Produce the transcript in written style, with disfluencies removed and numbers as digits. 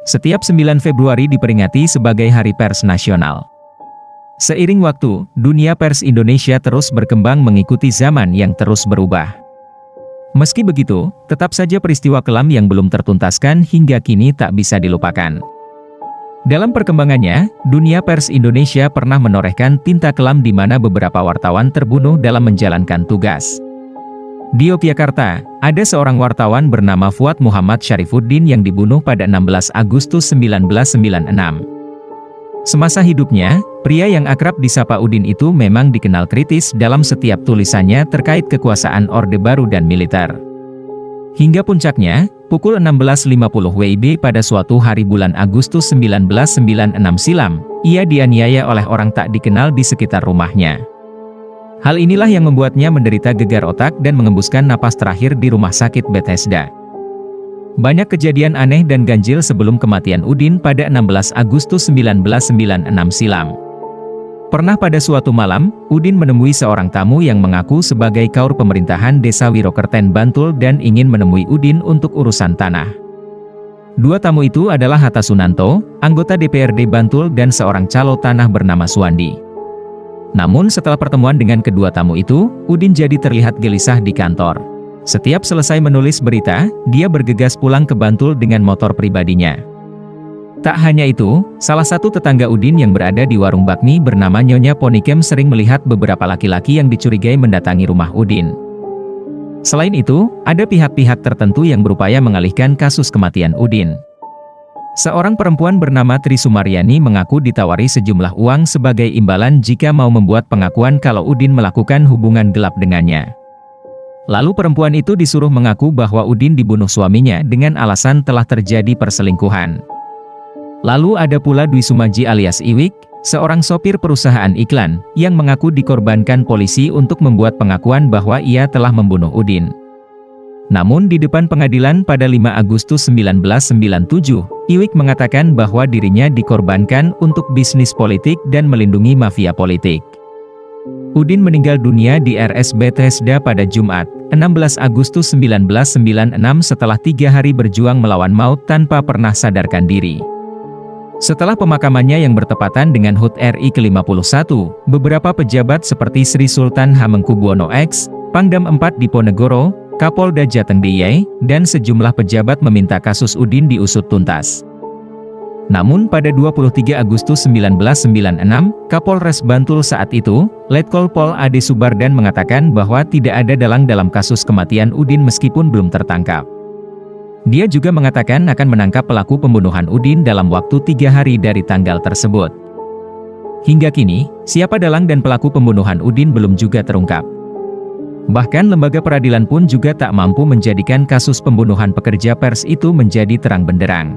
Setiap 9 Februari diperingati sebagai Hari Pers Nasional. Seiring waktu, dunia pers Indonesia terus berkembang mengikuti zaman yang terus berubah. Meski begitu, tetap saja peristiwa kelam yang belum tertuntaskan hingga kini tak bisa dilupakan. Dalam perkembangannya, dunia pers Indonesia pernah menorehkan tinta kelam di mana beberapa wartawan terbunuh dalam menjalankan tugas. Di Yogyakarta, ada seorang wartawan bernama Fuad Muhammad Syarifuddin yang dibunuh pada 16 Agustus 1996. Semasa hidupnya, pria yang akrab disapa Udin itu memang dikenal kritis dalam setiap tulisannya terkait kekuasaan Orde Baru dan militer. Hingga puncaknya, pukul 16.50 WIB pada suatu hari bulan Agustus 1996 silam, ia dianiaya oleh orang tak dikenal di sekitar rumahnya. Hal inilah yang membuatnya menderita gegar otak dan mengembuskan napas terakhir di rumah sakit Bethesda. Banyak kejadian aneh dan ganjil sebelum kematian Udin pada 16 Agustus 1996 silam. Pernah pada suatu malam, Udin menemui seorang tamu yang mengaku sebagai kaur pemerintahan Desa Wirokerten Bantul dan ingin menemui Udin untuk urusan tanah. Dua tamu itu adalah Hatta Sunanto, anggota DPRD Bantul dan seorang calo tanah bernama Suwandi. Namun setelah pertemuan dengan kedua tamu itu, Udin jadi terlihat gelisah di kantor. Setiap selesai menulis berita, dia bergegas pulang ke Bantul dengan motor pribadinya. Tak hanya itu, salah satu tetangga Udin yang berada di warung bakmi bernama Nyonya Ponikem sering melihat beberapa laki-laki yang dicurigai mendatangi rumah Udin. Selain itu, ada pihak-pihak tertentu yang berupaya mengalihkan kasus kematian Udin. Seorang perempuan bernama Tri Sumaryani mengaku ditawari sejumlah uang sebagai imbalan jika mau membuat pengakuan kalau Udin melakukan hubungan gelap dengannya. Lalu perempuan itu disuruh mengaku bahwa Udin dibunuh suaminya dengan alasan telah terjadi perselingkuhan. Lalu ada pula Dwi Sumaji alias Iwik, seorang sopir perusahaan iklan, yang mengaku dikorbankan polisi untuk membuat pengakuan bahwa ia telah membunuh Udin. Namun di depan pengadilan pada 5 Agustus 1997, Iwik mengatakan bahwa dirinya dikorbankan untuk bisnis politik dan melindungi mafia politik. Udin meninggal dunia di RS Bethesda pada Jumat, 16 Agustus 1996 setelah 3 hari berjuang melawan maut tanpa pernah sadarkan diri. Setelah pemakamannya yang bertepatan dengan HUT RI ke-51, beberapa pejabat seperti Sri Sultan Hamengkubuwono X, Pangdam IV Diponegoro, Kapolda Jateng DIY, dan sejumlah pejabat meminta kasus Udin diusut tuntas. Namun pada 23 Agustus 1996, Kapolres Bantul saat itu, Letkol Pol Ade Subardan mengatakan bahwa tidak ada dalang dalam kasus kematian Udin meskipun belum tertangkap. Dia juga mengatakan akan menangkap pelaku pembunuhan Udin dalam waktu 3 hari dari tanggal tersebut. Hingga kini, siapa dalang dan pelaku pembunuhan Udin belum juga terungkap. Bahkan lembaga peradilan pun juga tak mampu menjadikan kasus pembunuhan pekerja pers itu menjadi terang benderang.